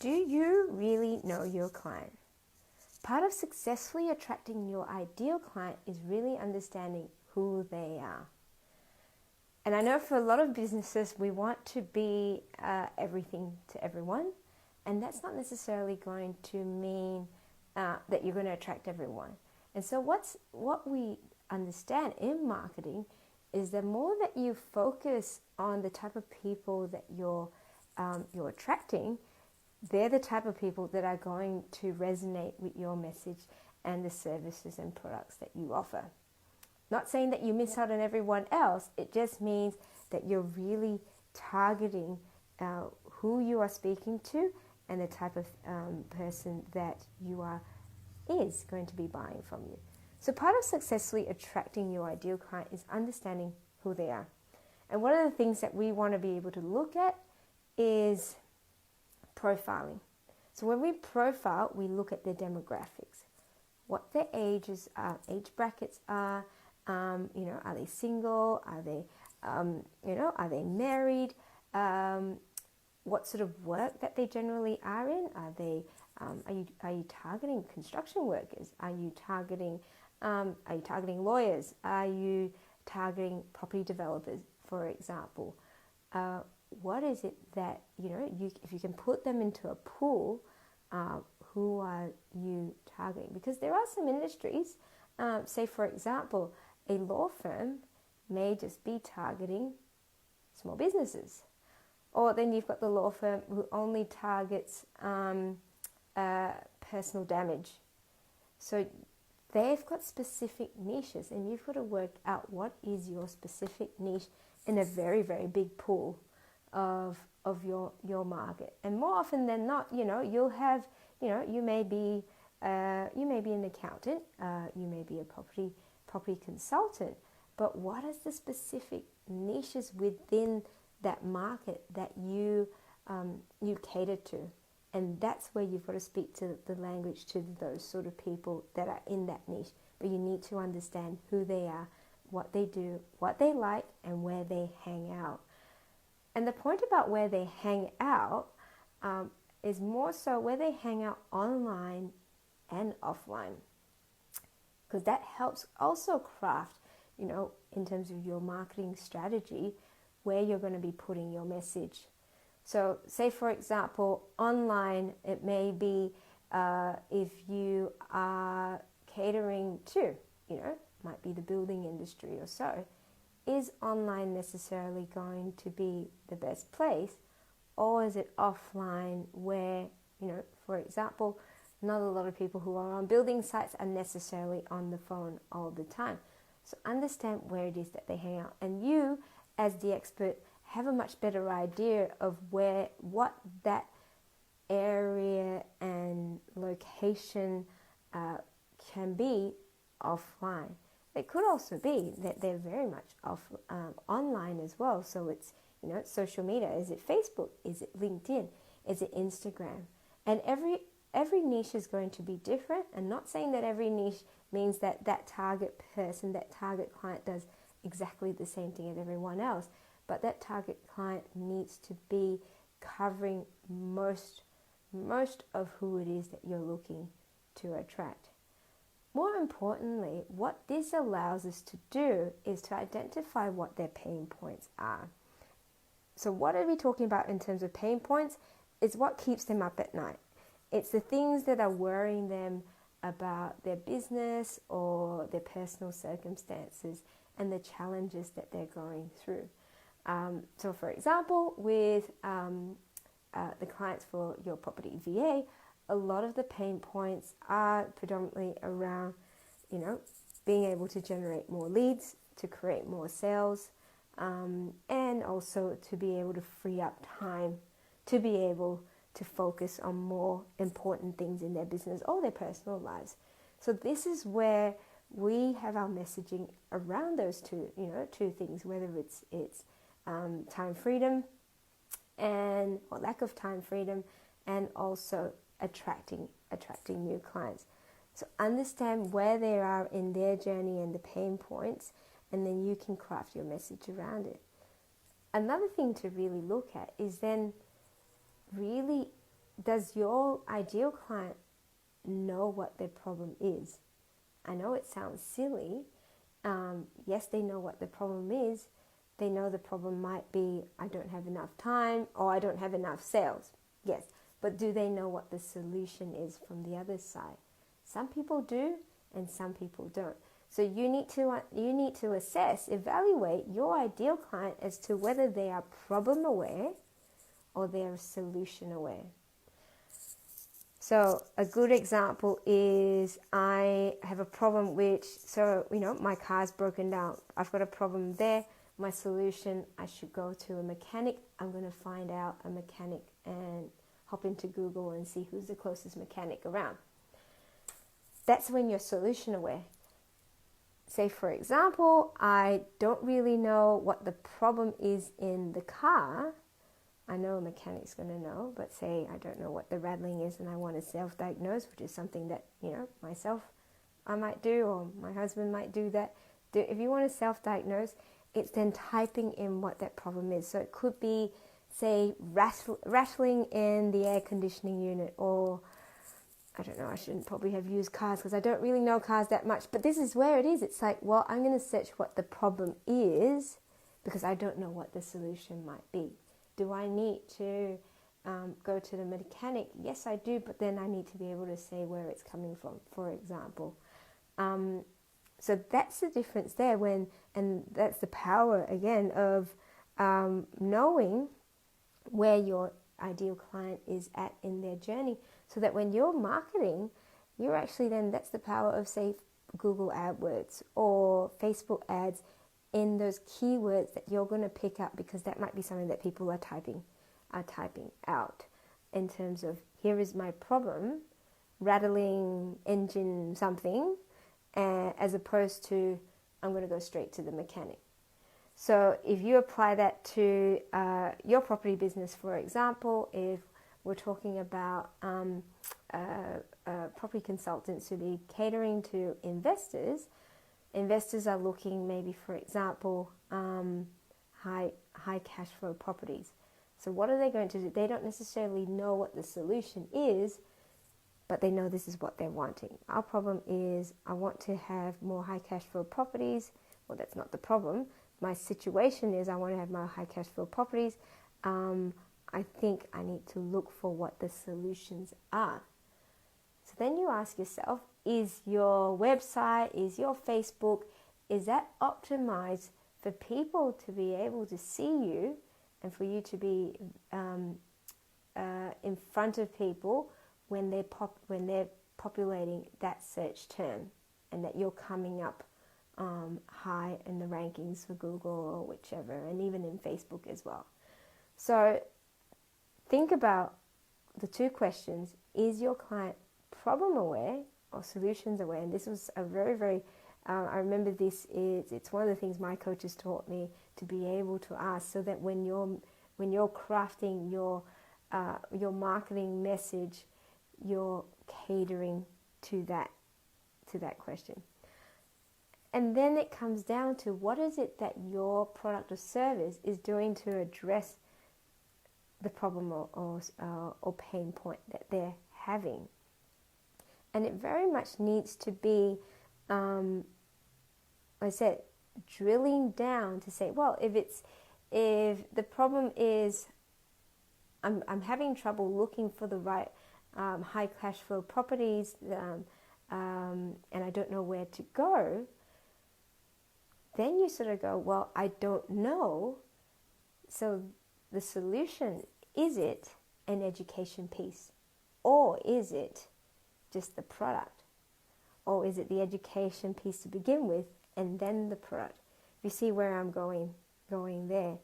Do you really know your client? Part of successfully attracting your ideal client is really understanding who they are. And I know for a lot of businesses, we want to be everything to everyone. And that's not necessarily going to mean that you're going to attract everyone. And so what we understand in marketing is the more that you focus on the type of people that you're attracting, they're the type of people that are going to resonate with your message and the services and products that you offer. Not saying that you miss out on everyone else, it just means that you're really targeting who you are speaking to and the type of person that is going to be buying from you. So part of successfully attracting your ideal client is understanding who they are. And one of the things that we want to be able to look at is profiling. So when we profile, we look at their demographics, what their age brackets are. Are they single? Are they married? What sort of work that they generally are in? Are you targeting construction workers? Are you targeting lawyers? Are you targeting property developers, for example? What is it that if you can put them into a pool, who are you targeting? Because there are some industries, say for example, a law firm may just be targeting small businesses. Or then you've got the law firm who only targets personal damage. So they've got specific niches, and you've got to work out what is your specific niche in a very, very big pool of your market. And more often than not, you'll have, you may be an accountant, you may be a property consultant, but what is the specific niches within that market that you cater to? And that's where you've got to speak to the language to those sort of people that are in that niche. But you need to understand who they are, what they do, what they like, and where they hang out. And the point about where they hang out is more so where they hang out online and offline. Because that helps also craft, in terms of your marketing strategy, where you're going to be putting your message. So say, for example, online, it may be if you are catering to, might be the building industry or so, is online necessarily going to be the best place? Or is it offline where, for example, not a lot of people who are on building sites are necessarily on the phone all the time. So understand where it is that they hang out. And you, as the expert, have a much better idea of what that area and location can be offline. It could also be that they're very much online as well. So it's, social media. Is it Facebook? Is it LinkedIn? Is it Instagram? And every niche is going to be different. And not saying that every niche means that target person, that target client does exactly the same thing as everyone else. But that target client needs to be covering most of who it is that you're looking to attract. More importantly, what this allows us to do is to identify what their pain points are. So what are we talking about in terms of pain points? It's what keeps them up at night. It's the things that are worrying them about their business or their personal circumstances and the challenges that they're going through. So for example, with the clients for your property VA, a lot of the pain points are predominantly around, being able to generate more leads, to create more sales, and also to be able to free up time to be able to focus on more important things in their business or their personal lives. So this is where we have our messaging around those two things, whether it's time freedom or lack of time freedom, and also attracting new clients. So understand where they are in their journey and the pain points, and then you can craft your message around it. Another thing to really look at is then really does your ideal client know what their problem is? I know it sounds silly. Yes, they know what the problem is. They know the problem might be, I don't have enough time or I don't have enough sales. Yes, but do they know what the solution is from the other side? Some people do and some people don't. So you need to assess, evaluate your ideal client as to whether they are problem aware or they are solution aware. So a good example is I have a problem my car's broken down. I've got a problem there. My solution, I should go to a mechanic. I'm going to find out a mechanic and hop into Google and see who's the closest mechanic around. That's when you're solution aware. Say, for example, I don't really know what the problem is in the car. I know a mechanic's going to know, but say I don't know what the rattling is and I want to self-diagnose, which is something that, myself I might do, or my husband might do that. If you want to self-diagnose, it's then typing in what that problem is. So it could be, say, rattling in the air conditioning unit, or I don't know, I shouldn't probably have used cars because I don't really know cars that much, but this is where it is. It's like, well, I'm going to search what the problem is because I don't know what the solution might be. Do I need to go to the mechanic? Yes, I do, but then I need to be able to say where it's coming from, for example. So that's the difference there and that's the power, again, of knowing where your ideal client is at in their journey, so that when you're marketing, you're actually that's the power of, say, Google AdWords or Facebook ads, in those keywords that you're going to pick up, because that might be something that people are typing out in terms of, here is my problem, rattling engine something, as opposed to, I'm going to go straight to the mechanic. So if you apply that to your property business, for example, if we're talking about property consultants who be catering to investors. Investors are looking maybe, for example, high cash flow properties. So what are they going to do? They don't necessarily know what the solution is, but they know this is what they're wanting. Our problem is, I want to have more high cash flow properties. Well, that's not the problem. My situation is, I want to have more high cash flow properties. I think I need to look for what the solutions are. So then you ask yourself, is your website, is your Facebook, is that optimized for people to be able to see you and for you to be in front of people when they're populating that search term, and that you're coming up high in the rankings for Google or whichever, and even in Facebook as well. So think about the two questions. Is your client problem aware or solutions aware? And this was a very, very, I remember it's one of the things my coaches taught me to be able to ask, so that when you're crafting your marketing message, you're catering to that question. And then it comes down to, what is it that your product or service is doing to address the problem or pain point that they're having. And it very much needs to be, like I said, drilling down to say, well, if the problem is I'm having trouble looking for the right high cash flow properties, and I don't know where to go, then you sort of go, well, I don't know. So the solution, is it an education piece, or is it just the product, or is it the education piece to begin with and then the product? You see where I'm going there.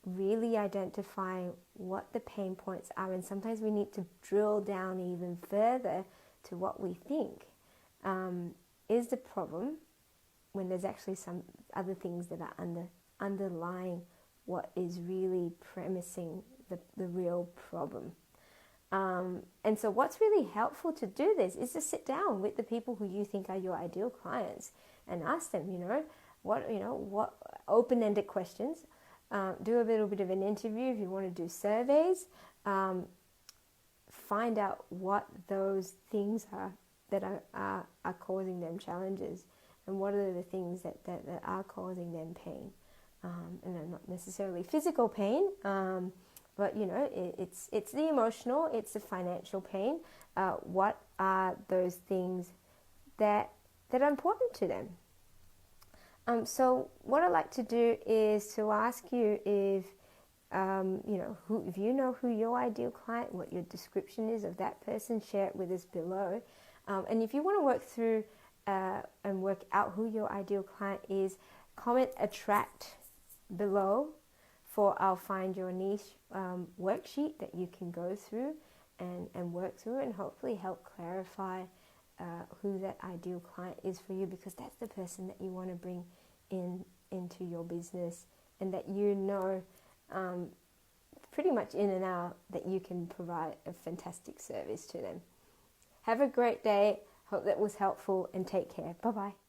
Really identifying what the pain points are, and sometimes we need to drill down even further to what we think is the problem, when there's actually some other things that are underlying what is really premising the real problem. And so what's really helpful to do this is to sit down with the people who you think are your ideal clients and ask them, what open-ended questions. Do a little bit of an interview if you want to do surveys. find out what those things are that are causing them challenges, and what are the things that are causing them pain. And they're not necessarily physical pain, but it's the emotional, it's the financial pain. What are those things that are important to them? So what I'd like to do is to ask you if if you know who your ideal client, what your description is of that person, share it with us below. And if you want to work through and work out who your ideal client is, comment attract below for our Find Your Niche worksheet that you can go through and work through, and hopefully help clarify who that ideal client is for you, because that's the person that you want to bring into your business, and that pretty much in and out, that you can provide a fantastic service to them. Have a great day. Hope that was helpful, and take care. Bye-bye.